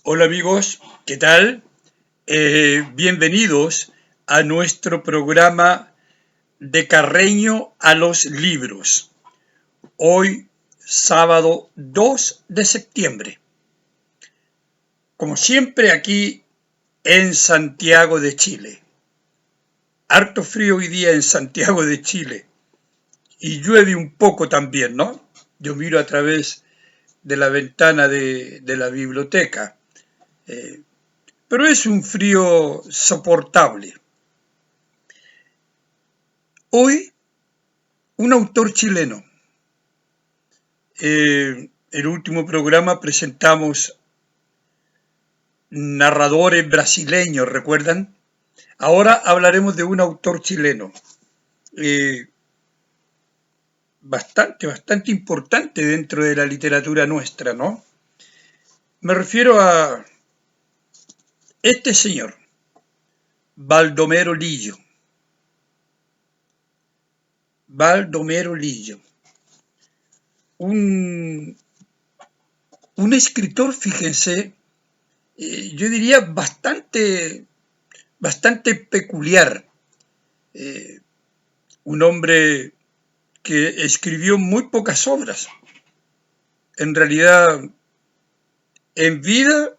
Hola amigos, ¿qué tal? Bienvenidos a nuestro programa de Carreño a los libros. Hoy, sábado 2 de septiembre. Como siempre aquí en Santiago de Chile. Harto frío hoy día en Santiago de Chile. Y llueve un poco también, ¿no? Yo miro a través de la ventana de la biblioteca. Pero es un frío soportable. Hoy un autor chileno. El último programa presentamos narradores brasileños, ¿recuerdan? Ahora hablaremos de un autor chileno, eh, bastante importante dentro de la literatura nuestra, ¿no? Me refiero a este señor, Baldomero Lillo. Baldomero Lillo. Un, un escritor, fíjense, yo diría bastante peculiar. Un hombre que escribió muy pocas obras. En realidad, en vida,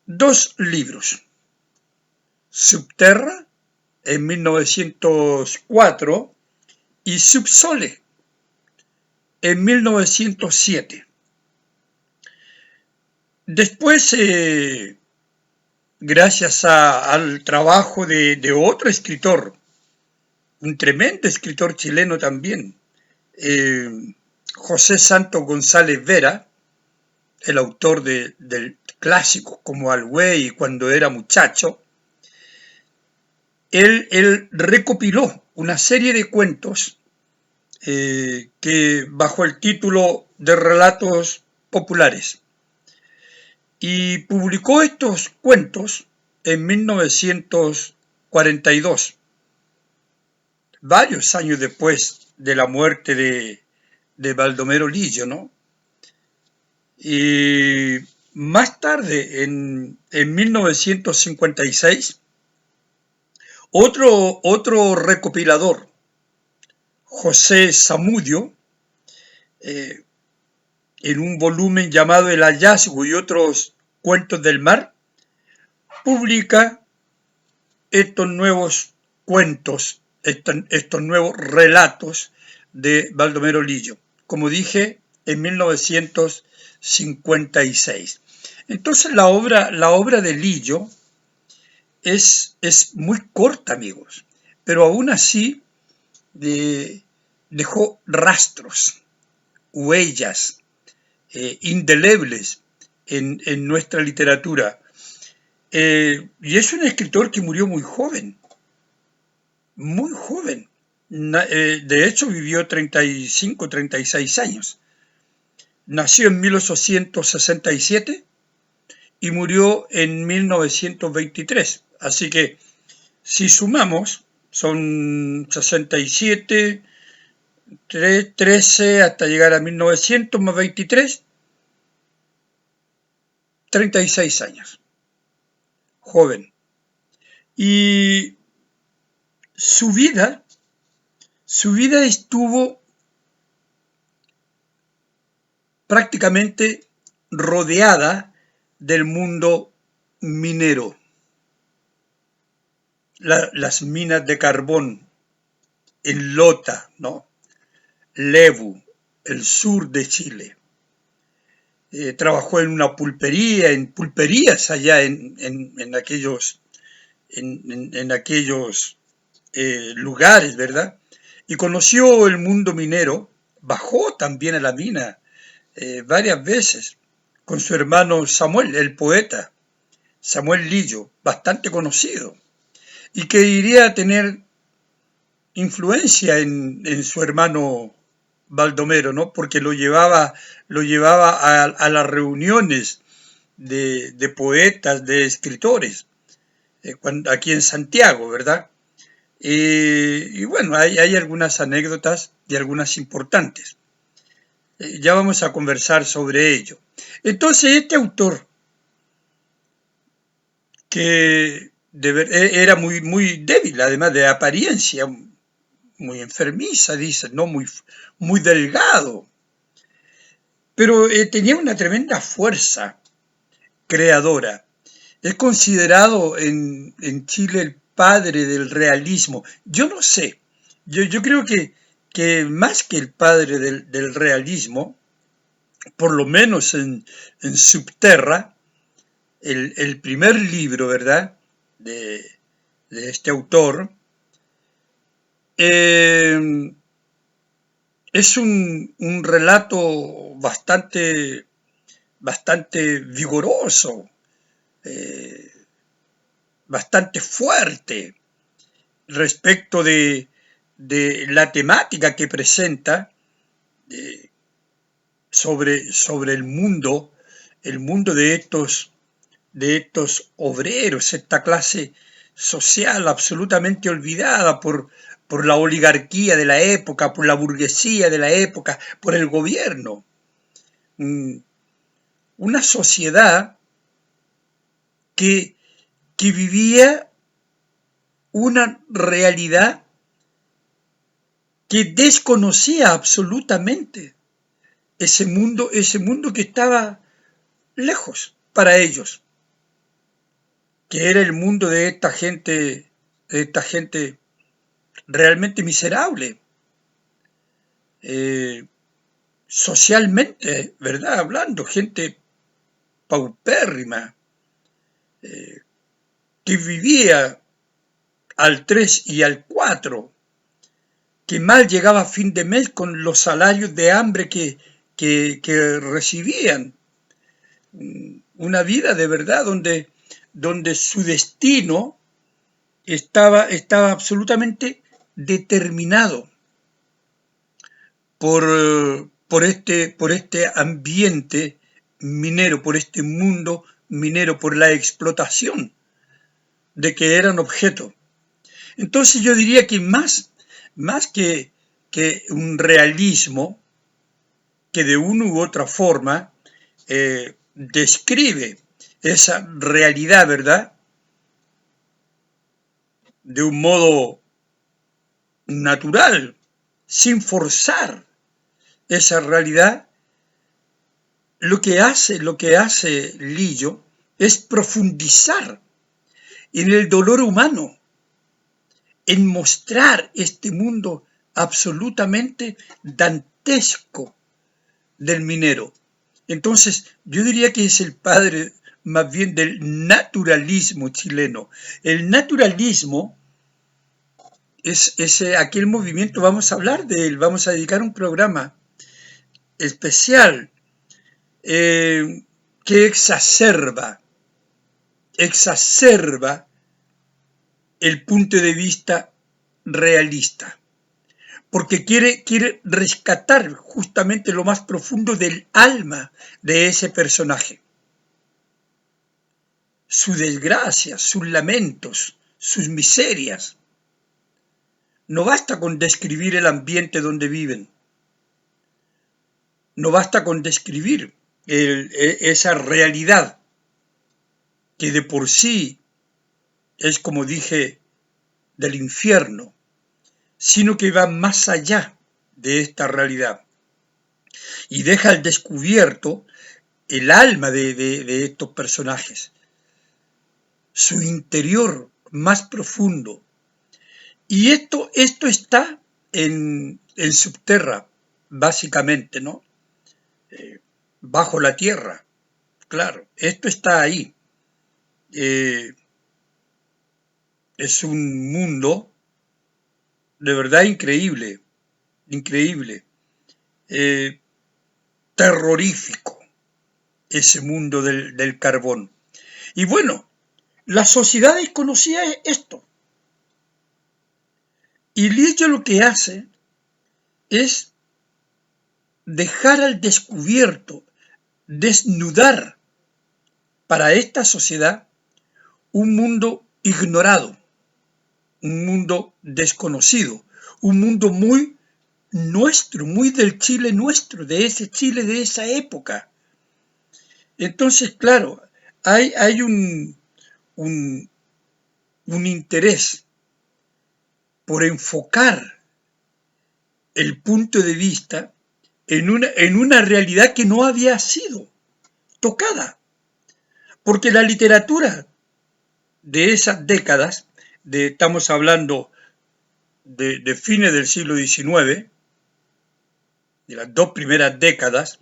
2 libros. Subterra, en 1904, y Subsole, en 1907. Después, gracias al trabajo de otro escritor, un tremendo escritor chileno también, eh, José Santos González Vera, el autor del clásico como Al Güey cuando era muchacho, él recopiló una serie de cuentos que bajo el título de Relatos Populares y publicó estos cuentos en 1942, varios años después de la muerte de Baldomero Lillo, ¿no? Y más tarde, en 1956, otro recopilador, José Zamudio, eh, en un volumen llamado El hallazgo y otros cuentos del mar, publica estos nuevos cuentos, estos nuevos relatos de Baldomero Lillo, como dije, en 1956. Entonces la obra de Lillo es muy corta, amigos, pero aún así dejó rastros, huellas indelebles en nuestra literatura. Y es un escritor que murió muy joven, muy joven. De hecho, vivió 35, 36 años. Nació en 1867 y murió en 1923. Así que si sumamos, son 67, 13 hasta llegar a 1900 más 23, 36 años. Joven. Y su vida estuvo prácticamente rodeada del mundo minero. Las minas de carbón en Lota, ¿no? Lebu, el sur de Chile. Trabajó en una pulpería, en pulperías allá en aquellos lugares, ¿verdad? Y conoció el mundo minero, bajó también a la mina varias veces con su hermano Samuel, el poeta, Samuel Lillo, bastante conocido, y que iría a tener influencia en su hermano Baldomero, ¿no? Porque lo llevaba a las reuniones de poetas, de escritores, aquí en Santiago, ¿verdad? Y bueno, hay algunas anécdotas y algunas importantes. Ya vamos a conversar sobre ello. Entonces, este autor, que era muy débil, además de apariencia, muy enfermiza, dice, ¿no? Muy delgado, pero tenía una tremenda fuerza creadora. Es considerado en Chile el padre del realismo. Yo no sé, yo creo que más que el padre del realismo, por lo menos en Subterra, el primer libro, ¿verdad?, de este autor, eh, es un relato bastante vigoroso, eh, bastante fuerte respecto de la temática que presenta eh, sobre el mundo de estos obreros, esta clase social absolutamente olvidada por la oligarquía de la época, por la burguesía de la época, por el gobierno. Una sociedad que, que vivía una realidad que desconocía absolutamente ese mundo que estaba lejos para ellos, que era el mundo de esta gente realmente miserable, eh, socialmente, ¿verdad? Hablando, gente paupérrima, que vivía al 3 y al 4, que mal llegaba a fin de mes con los salarios de hambre que recibían. Una vida de verdad donde su destino estaba absolutamente determinado por este ambiente minero, por este mundo minero, por la explotación de que eran objeto. Entonces yo diría que más que un realismo que de una u otra forma describe esa realidad, ¿verdad?, de un modo natural, sin forzar esa realidad. Lo que hace Lillo es profundizar en el dolor humano, en mostrar este mundo absolutamente dantesco del minero. Entonces, yo diría que es el padre más bien del naturalismo chileno. El naturalismo es aquel movimiento, vamos a hablar de él, vamos a dedicar un programa especial que exacerba el punto de vista realista, porque quiere rescatar justamente lo más profundo del alma de ese personaje. Su desgracia, sus lamentos, sus miserias. No basta con describir el ambiente donde viven. No basta con describir esa realidad que de por sí es, como dije, del infierno, sino que va más allá de esta realidad y deja al descubierto el alma de estos personajes, su interior más profundo. Y esto está en Subterra, básicamente, ¿no? Bajo la tierra, claro, esto está ahí. Es un mundo de verdad increíble, increíble, terrorífico, ese mundo del carbón. Y bueno, la sociedad desconocía esto. Y Lillo lo que hace es dejar al descubierto, desnudar para esta sociedad un mundo ignorado, un mundo desconocido, un mundo muy nuestro, muy del Chile nuestro, de ese Chile de esa época. Entonces, claro, hay un, un interés por enfocar el punto de vista en una realidad que no había sido tocada. Porque la literatura de esas décadas, estamos hablando de fines del siglo XIX, de las dos primeras décadas,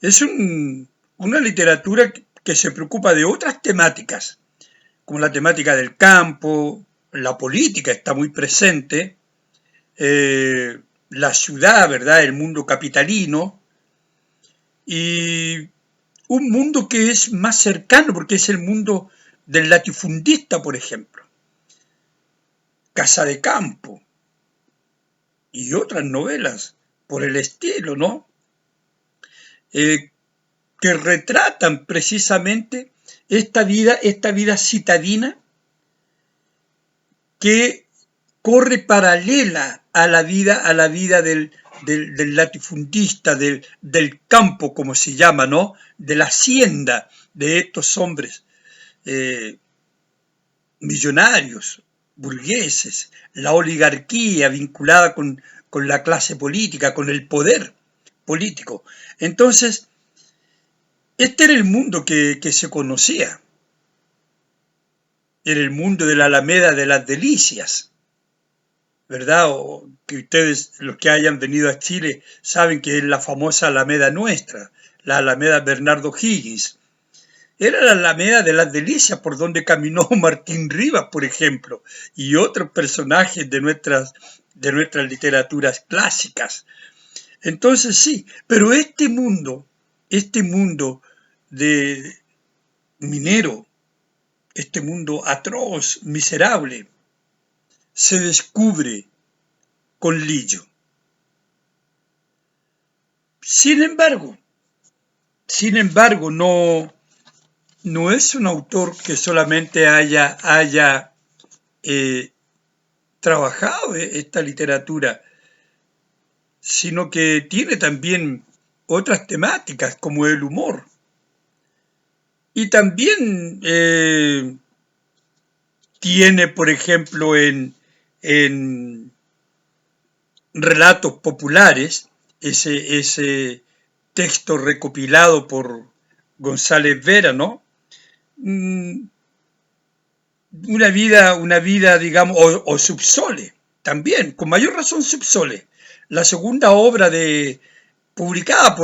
es una literatura que se preocupa de otras temáticas, como la temática del campo, la política está muy presente, la ciudad, ¿verdad?, el mundo capitalino, y un mundo que es más cercano, porque es el mundo del latifundista, por ejemplo, Casa de Campo, y otras novelas por el estilo, ¿no? Que retratan precisamente esta vida citadina que corre paralela a la vida del latifundista, del campo, como se llama, ¿no? De la hacienda de estos hombres millonarios, burgueses, la oligarquía vinculada con la clase política, con el poder político. Entonces, este era el mundo que se conocía. Era el mundo de la Alameda de las Delicias, ¿verdad? O que ustedes, los que hayan venido a Chile, saben que es la famosa Alameda nuestra, la Alameda Bernardo Higgins. Era la Alameda de las Delicias por donde caminó Martín Rivas, por ejemplo, y otros personajes de nuestras literaturas clásicas. Entonces sí, pero este mundo de minero, este mundo atroz, miserable, se descubre con Lillo. Sin embargo, no es un autor que solamente haya trabajado esta literatura, sino que tiene también otras temáticas como el humor. Y también tiene, por ejemplo, en Relatos Populares, ese texto recopilado por González Vera, ¿no? Una vida, digamos, o Subsole, también, con mayor razón Subsole, la segunda obra publicada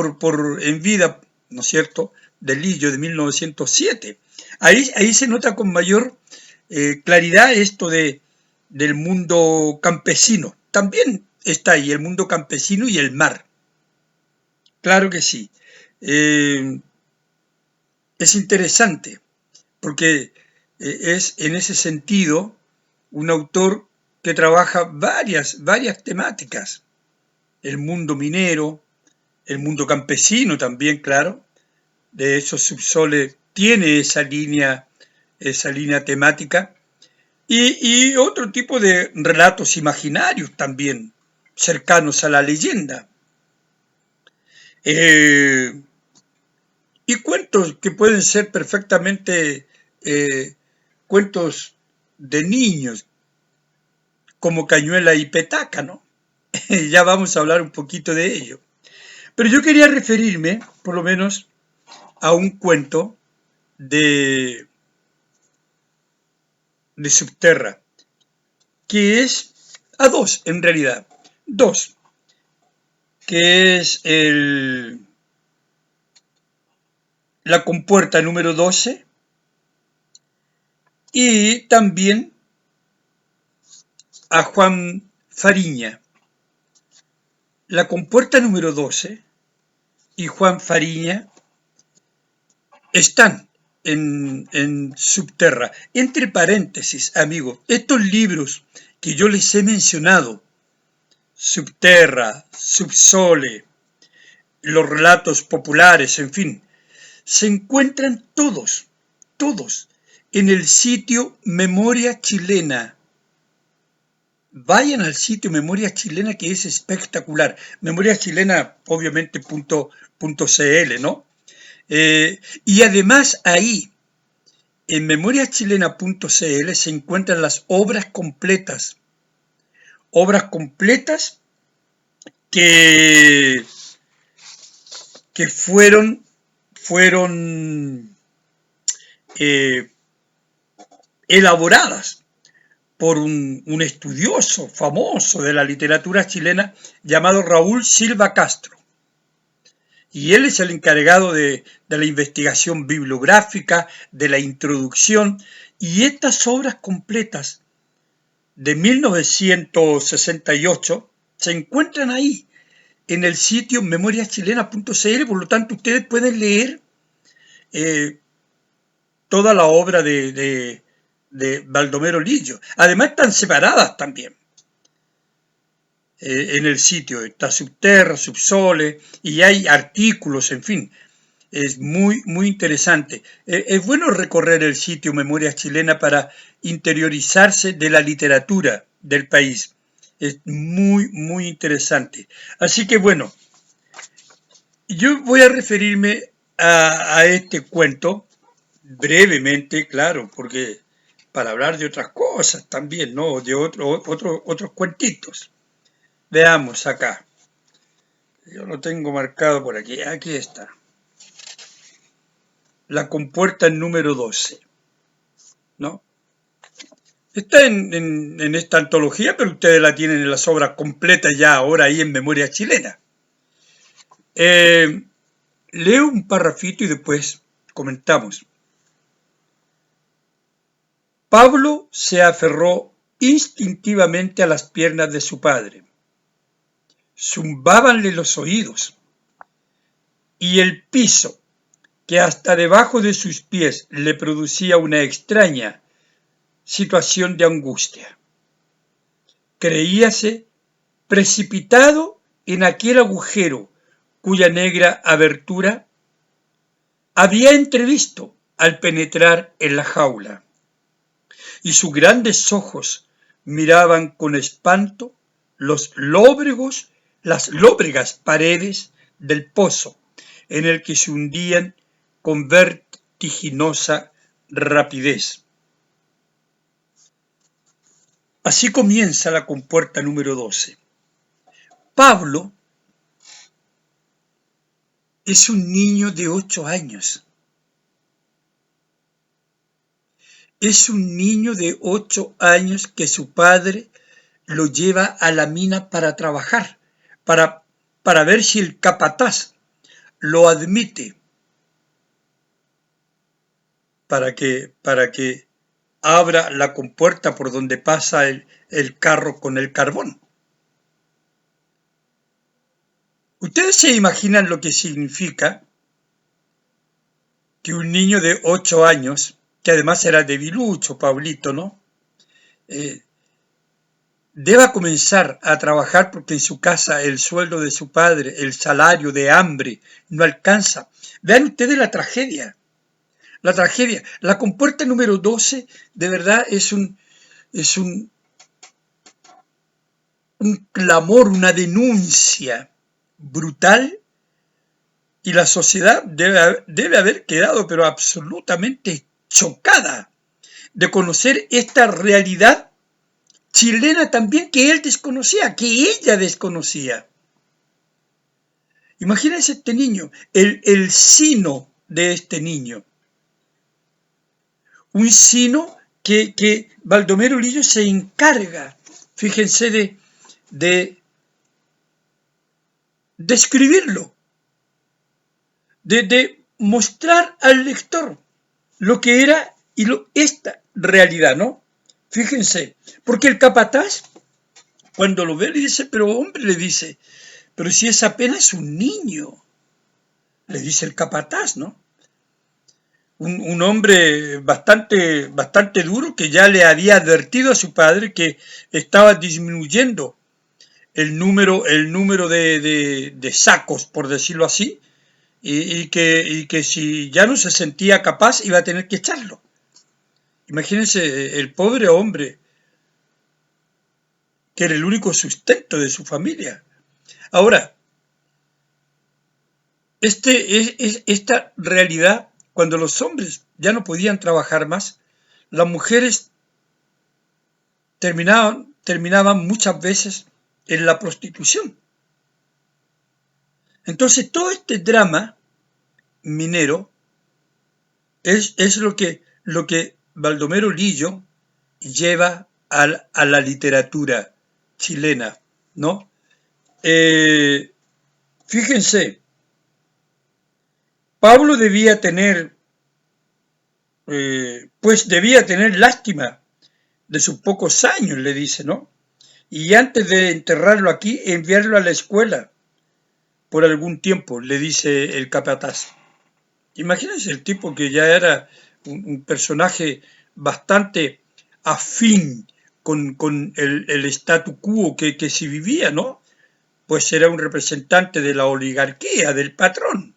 en vida, ¿no es cierto?, de Lillo de 1907. Ahí se nota con mayor claridad esto del mundo campesino. También está ahí el mundo campesino y el mar. Claro que sí. Es interesante, porque es en ese sentido un autor que trabaja varias temáticas. El mundo minero, el mundo campesino también, claro. De hecho, Subsole tiene esa línea temática. Y otro tipo de relatos imaginarios también, cercanos a la leyenda. Y cuentos que pueden ser perfectamente cuentos de niños, como Cañuela y Petaca, ¿no? Ya vamos a hablar un poquito de ello. Pero yo quería referirme, por lo menos, a un cuento de Subterra, que es a dos, en realidad. Dos, que es La Compuerta número 12, y también a Juan Fariña. La Compuerta número 12 y Juan Fariña están en Subterra. Entre paréntesis, amigos, estos libros que yo les he mencionado, Subterra, Subsole, los relatos populares, en fin, se encuentran todos en el sitio Memoria Chilena. Vayan al sitio Memoria Chilena, que es espectacular. Memoria Chilena, obviamente, .cl, ¿no? Y además ahí en memoriachilena.cl se encuentran las obras completas que fueron elaboradas por un estudioso famoso de la literatura chilena llamado Raúl Silva Castro. Y él es el encargado de la investigación bibliográfica, de la introducción, y estas obras completas de 1968 se encuentran ahí, en el sitio memoriachilena.cl. Por lo tanto, ustedes pueden leer toda la obra de Baldomero Lillo. Además, están separadas también. En el sitio está Subterra, Subsole, y hay artículos, en fin. Es muy, muy interesante. Es bueno recorrer el sitio Memoria Chilena para interiorizarse de la literatura del país. Es muy, muy interesante. Así que bueno, yo voy a referirme a este cuento brevemente, claro, porque para hablar de otras cosas también, ¿no? De otros cuentitos. Veamos acá. Yo lo tengo marcado por aquí. Aquí está. La compuerta número 12. ¿No? Está en esta antología, pero ustedes la tienen en las obras completas ya ahora ahí en Memoria Chilena. Leo un parrafito y después comentamos. Pablo se aferró instintivamente a las piernas de su padre. Zumbábanle los oídos y el piso, que hasta debajo de sus pies le producía una extraña situación de angustia. Creíase precipitado en aquel agujero cuya negra abertura había entrevisto al penetrar en la jaula, y sus grandes ojos miraban con espanto las lóbregas paredes del pozo en el que se hundían con vertiginosa rapidez. Así comienza la compuerta número 12. Pablo es un niño de 8 años. Es un niño de 8 años que su padre lo lleva a la mina para trabajar, para ver si el capataz lo admite, para que abra la compuerta por donde pasa el carro con el carbón. ¿Ustedes se imaginan lo que significa que un niño de 8 años, que además era debilucho, Pablito, ¿no? Deba comenzar a trabajar porque en su casa el sueldo de su padre, el salario de hambre, no alcanza? Vean ustedes la tragedia. La tragedia. La compuerta número 12 de verdad es un clamor, una denuncia brutal, y la sociedad debe haber quedado pero absolutamente chocada de conocer esta realidad chilena también que él desconocía, que ella desconocía. Imagínense este niño, el sino de este niño. Un sino que Baldomero Lillo se encarga, fíjense, de describirlo, de mostrar al lector lo que era esta realidad, ¿no? Fíjense, porque el capataz, cuando lo ve, le dice, pero hombre, le dice, pero si es apenas un niño, le dice el capataz, ¿no? Un hombre bastante duro, que ya le había advertido a su padre que estaba disminuyendo el número de sacos, por decirlo así, y que si ya no se sentía capaz iba a tener que echarlo. Imagínense el pobre hombre, que era el único sustento de su familia. Ahora, esta realidad cuando los hombres ya no podían trabajar más, las mujeres terminaban muchas veces en la prostitución. Entonces todo este drama minero es lo que Baldomero Lillo lleva a la literatura chilena, ¿no? Fíjense, Pablo debía tener lástima de sus pocos años, le dice, ¿no? Y antes de enterrarlo aquí, enviarlo a la escuela por algún tiempo, le dice el capataz. Imagínense el tipo que ya era un personaje bastante afín con el statu quo que se vivía, ¿no? Pues era un representante de la oligarquía, del patrón.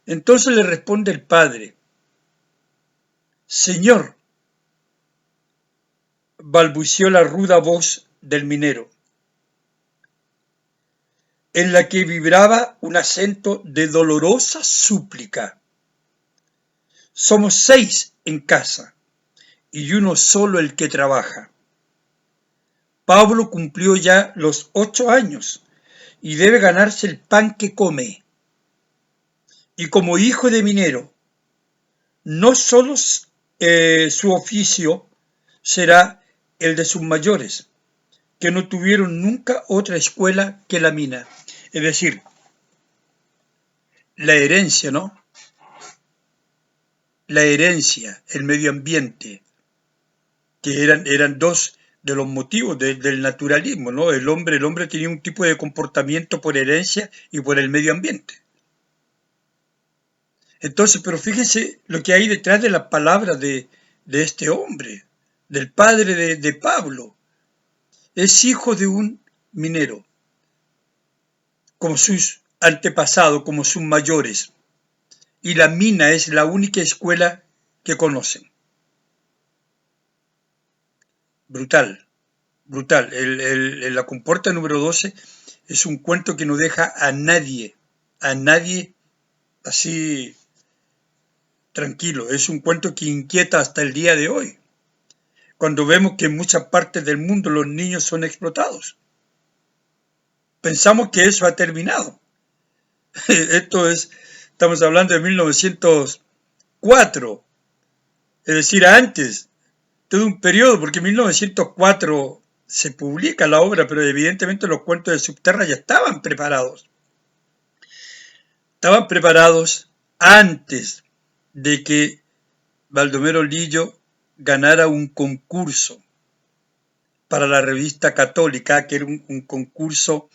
Entonces le responde el padre: Señor, balbuceó la ruda voz del minero, en la que vibraba un acento de dolorosa súplica. Somos 6 en casa, y uno solo el que trabaja. Pablo cumplió ya los 8 años, y debe ganarse el pan que come. Y como hijo de minero, no solo su oficio será el de sus mayores, que no tuvieron nunca otra escuela que la mina. Es decir, la herencia, ¿no? La herencia, el medio ambiente, que eran dos de los motivos del naturalismo, ¿no? El hombre tenía un tipo de comportamiento por herencia y por el medio ambiente. Entonces, pero fíjense lo que hay detrás de las palabras de este hombre, del padre de Pablo. Es hijo de un minero, como sus antepasados, como sus mayores. Y la mina es la única escuela que conocen. Brutal, brutal. La compuerta número 12 es un cuento que no deja a nadie así tranquilo. Es un cuento que inquieta hasta el día de hoy, cuando vemos que en muchas partes del mundo los niños son explotados. Pensamos que eso ha terminado. Estamos hablando de 1904, es decir, antes, todo un periodo, porque en 1904 se publica la obra, pero evidentemente los cuentos de Subterra ya estaban preparados. Estaban preparados antes de que Baldomero Lillo ganara un concurso para la revista Católica, que era un concurso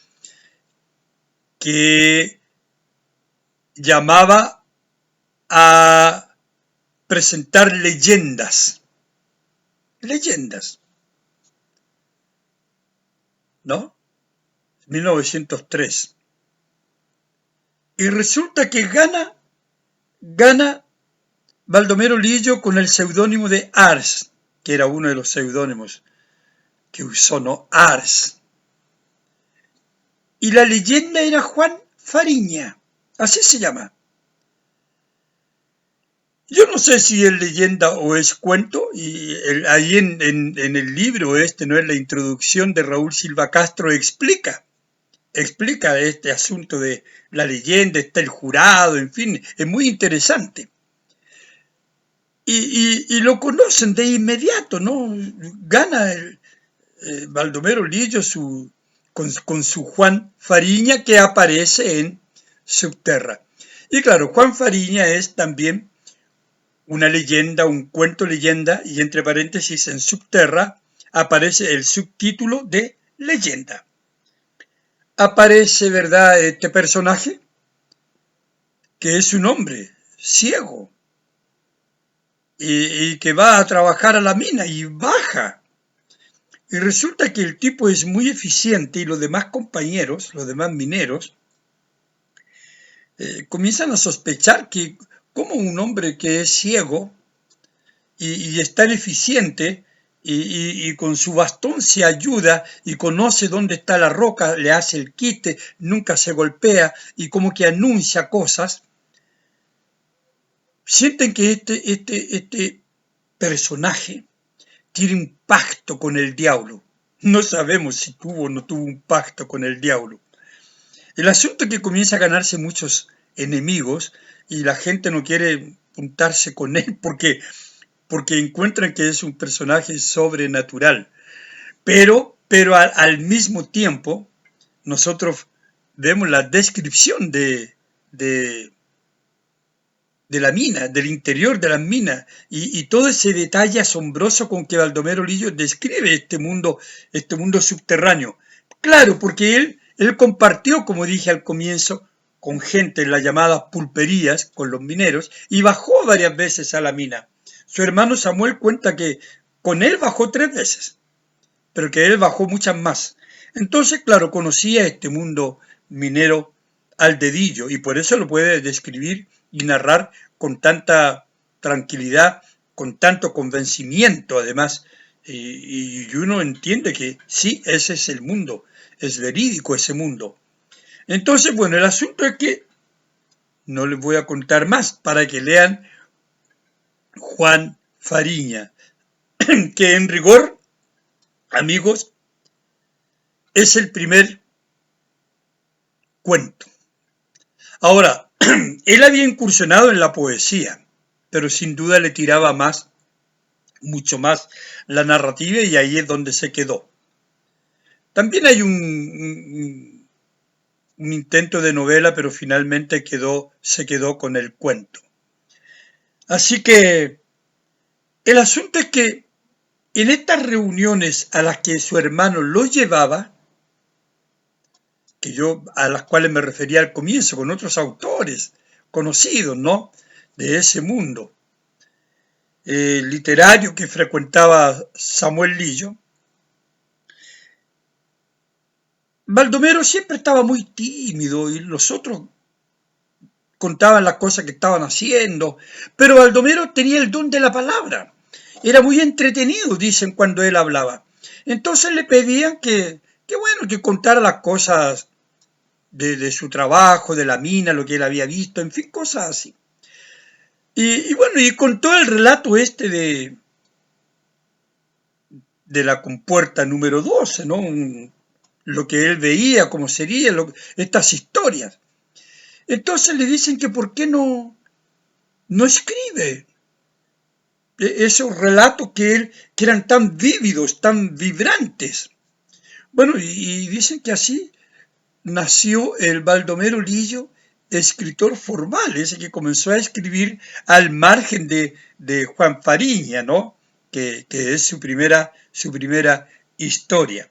que llamaba a presentar leyendas, ¿no? 1903. Y resulta que gana Baldomero Lillo con el seudónimo de Ars, que era uno de los seudónimos que usó, ¿no? Ars. Y la leyenda era Juan Fariña, así se llama. Yo no sé si es leyenda o es cuento, y ahí en el libro no es la introducción de Raúl Silva Castro, explica este asunto de la leyenda, está el jurado, en fin, es muy interesante. Y lo conocen de inmediato, ¿no? Gana Baldomero Lillo con su Juan Fariña, que aparece en Subterra. Y claro, Juan Fariña es también una leyenda, un cuento leyenda, y entre paréntesis en Subterra aparece el subtítulo de leyenda. Aparece, ¿verdad?, este personaje, que es un hombre ciego, y que va a trabajar a la mina y baja. Y resulta que el tipo es muy eficiente y los demás compañeros, los demás mineros, comienzan a sospechar que como un hombre que es ciego y es tan eficiente y con su bastón se ayuda y conoce dónde está la roca, le hace el quite, nunca se golpea y como que anuncia cosas, sienten que este personaje tiene un pacto con el diablo. No sabemos si tuvo o no tuvo un pacto con el diablo. El asunto es que comienza a ganarse muchos enemigos y la gente no quiere juntarse con él porque encuentran que es un personaje sobrenatural. Pero al mismo tiempo, nosotros vemos la descripción de, de la mina, del interior de las minas, y todo ese detalle asombroso con que Baldomero Lillo describe este mundo subterráneo. Claro, porque él compartió, como dije al comienzo, con gente en las llamadas pulperías, con los mineros, y bajó varias veces a la mina. Su hermano Samuel cuenta que con él bajó 3 veces, pero que él bajó muchas más. Entonces, claro, conocía este mundo minero al dedillo y por eso lo puede describir y narrar con tanta tranquilidad, con tanto convencimiento además, y uno entiende que sí, ese es el mundo, es verídico ese mundo. Entonces, bueno, el asunto es que no les voy a contar más para que lean Juan Fariña, que en rigor, amigos, es el primer cuento. Ahora, él había incursionado en la poesía, pero sin duda le tiraba más, mucho más, la narrativa y ahí es donde se quedó. También hay un intento de novela, pero finalmente se quedó con el cuento. Así que el asunto es que en estas reuniones a las que su hermano lo llevaba, a las cuales me refería al comienzo, con otros autores conocidos, ¿no? De ese mundo literario que frecuentaba Samuel Lillo, Baldomero siempre estaba muy tímido y los otros contaban las cosas que estaban haciendo, pero Baldomero tenía el don de la palabra. Era muy entretenido, dicen, cuando él hablaba. Entonces le pedían que bueno, que contara las cosas de su trabajo, de la mina, lo que él había visto, en fin, cosas así. Y bueno, y contó el relato de la compuerta número 12, ¿no? Lo que él veía, cómo sería, estas historias. Entonces le dicen que por qué no escribe esos relatos que eran tan vívidos, tan vibrantes. Bueno, y dicen que así nació el Baldomero Lillo, escritor formal, ese que comenzó a escribir al margen de Juan Fariña, ¿no? Que es su primera historia.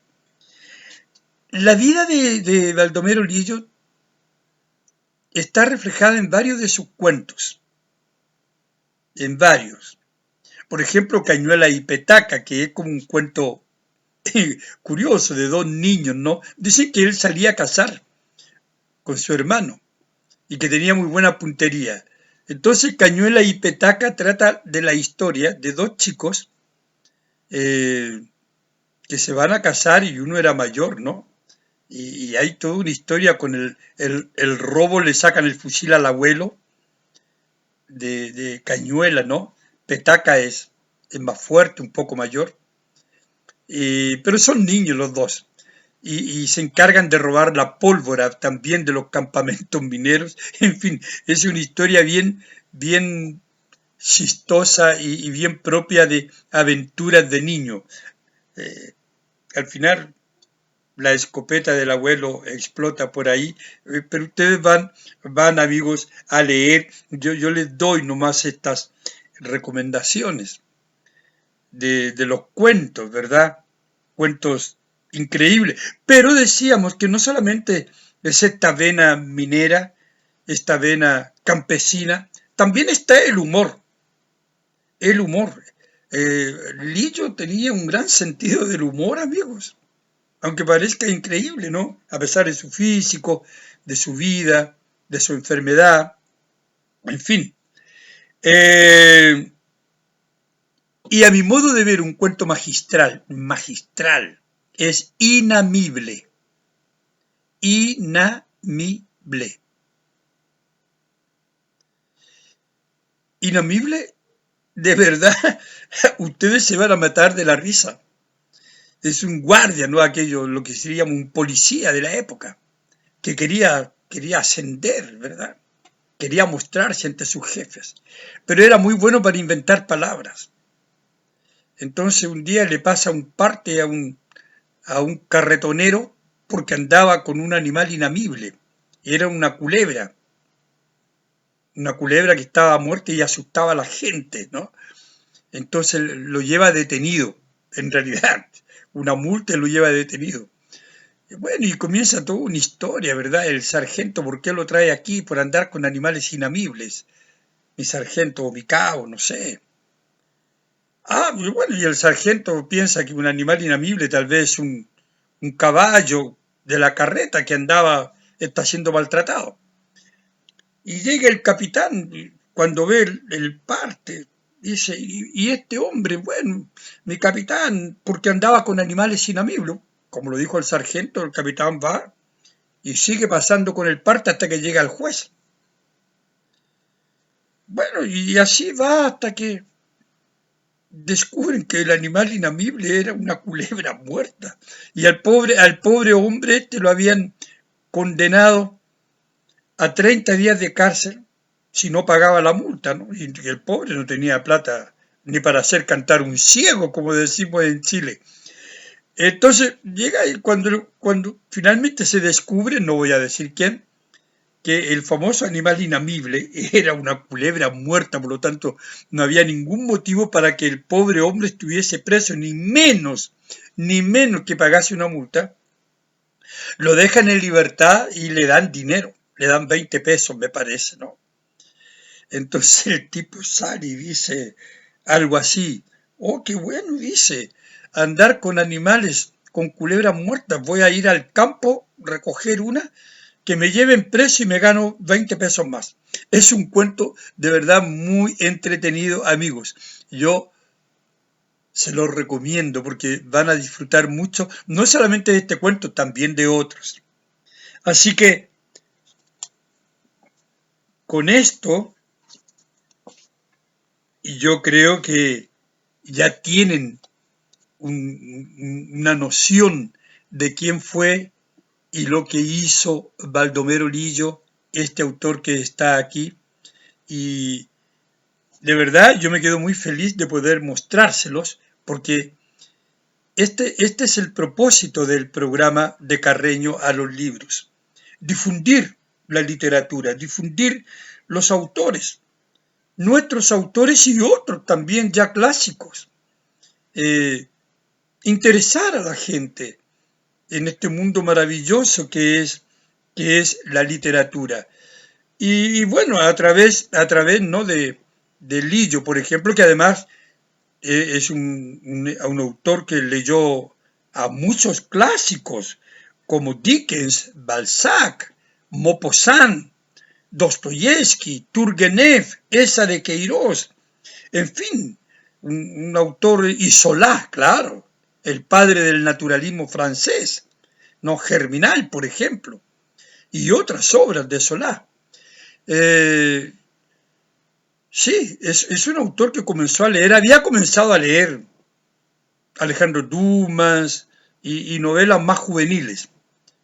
La vida de Baldomero Lillo está reflejada en varios de sus cuentos, en varios. Por ejemplo, Cañuela y Petaca, que es como un cuento curioso de dos niños, ¿no? Dicen que él salía a cazar con su hermano y que tenía muy buena puntería. Entonces, Cañuela y Petaca trata de la historia de dos chicos eh, que se van a casar y uno era mayor, ¿no? Y hay toda una historia con el robo, le sacan el fusil al abuelo de Cañuela, ¿no? Petaca es más fuerte, un poco mayor, pero son niños los dos. Y se encargan de robar la pólvora también de los campamentos mineros. En fin, es una historia bien chistosa y bien propia de aventuras de niño. Eh, Al final la escopeta del abuelo explota por ahí, pero ustedes van amigos a leer, yo les doy nomás estas recomendaciones de los cuentos, ¿verdad? Cuentos increíbles, pero decíamos que no solamente es esta vena minera, esta vena campesina, también está el humor, el humor. Lillo tenía un gran sentido del humor, amigos. Aunque parezca increíble, ¿no? A pesar de su físico, de su vida, de su enfermedad, en fin. Y a mi modo de ver, un cuento magistral, magistral, es inamible, inamible. inamible, de verdad, ustedes se van a matar de la risa. Es un guardia, ¿no? Aquello, lo que sería un policía de la época, que quería ascender, ¿verdad? Quería mostrarse ante sus jefes, pero era muy bueno para inventar palabras. Entonces un día le pasa un parte a un carretonero porque andaba con un animal inamible. Era una culebra que estaba muerta y asustaba a la gente, ¿no? Entonces lo lleva detenido, en realidad. Una multa lo lleva detenido. Bueno, y comienza toda una historia, ¿verdad? El sargento, ¿por qué lo trae aquí? Por andar con animales inamibles. Mi sargento o mi cabo, no sé. Ah, y bueno, y el sargento piensa que un animal inamible, tal vez un caballo de la carreta que andaba, está siendo maltratado. Y llega el capitán, y cuando ve el parte, dice, y este hombre, bueno, mi capitán, porque andaba con animales inamibles, como lo dijo el sargento, el capitán va y sigue pasando con el parte hasta que llega el juez. Bueno, y así va hasta que descubren que el animal inamible era una culebra muerta. Y al pobre hombre este lo habían condenado a 30 días de cárcel si no pagaba la multa, ¿no? Y el pobre no tenía plata ni para hacer cantar un ciego, como decimos en Chile. Entonces llega y cuando finalmente se descubre, no voy a decir quién, que el famoso animal inamible era una culebra muerta, por lo tanto no había ningún motivo para que el pobre hombre estuviese preso, ni menos que pagase una multa. Lo dejan en libertad y le dan dinero, le dan 20 pesos, me parece, ¿no? Entonces el tipo sale y dice algo así, oh, qué bueno, dice, andar con animales, con culebras muertas, voy a ir al campo, recoger una, que me lleven preso y me gano 20 pesos más. Es un cuento de verdad muy entretenido, amigos. Yo se los recomiendo porque van a disfrutar mucho, no solamente de este cuento, también de otros. Así que con esto, yo creo que ya tienen una noción de quién fue y lo que hizo Baldomero Lillo, este autor que está aquí. Y de verdad yo me quedo muy feliz de poder mostrárselos porque este es el propósito del programa de Carreño a los libros. Difundir la literatura, difundir los autores, nuestros autores y otros también ya clásicos. Eh, Interesar a la gente en este mundo maravilloso que es la literatura. Y bueno, a través ¿no? de Lillo, por ejemplo, que además es un autor que leyó a muchos clásicos, como Dickens, Balzac, Maupassant, Dostoyevsky, Turgenev, Esa de Queiroz, en fin, un autor, y Solá, claro, el padre del naturalismo francés, no Germinal, por ejemplo, y otras obras de Solá. Eh, sí, es un autor que comenzó a leer, había comenzado a leer Alejandro Dumas y novelas más juveniles,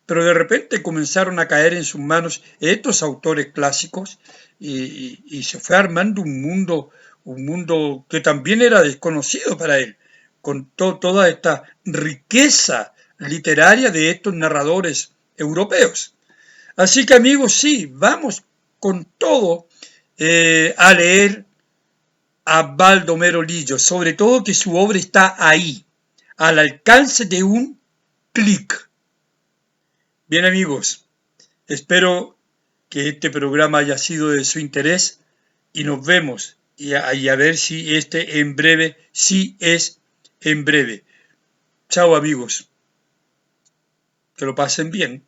pero de repente comenzaron a caer en sus manos estos autores clásicos y se fue armando un mundo que también era desconocido para él, con toda esta riqueza literaria de estos narradores europeos. Así que amigos, sí, vamos con todo a leer a Baldomero Lillo, sobre todo que su obra está ahí, al alcance de un clic. Bien amigos, espero que este programa haya sido de su interés y nos vemos y a ver si este en breve, sí es en breve. Chao amigos, que lo pasen bien.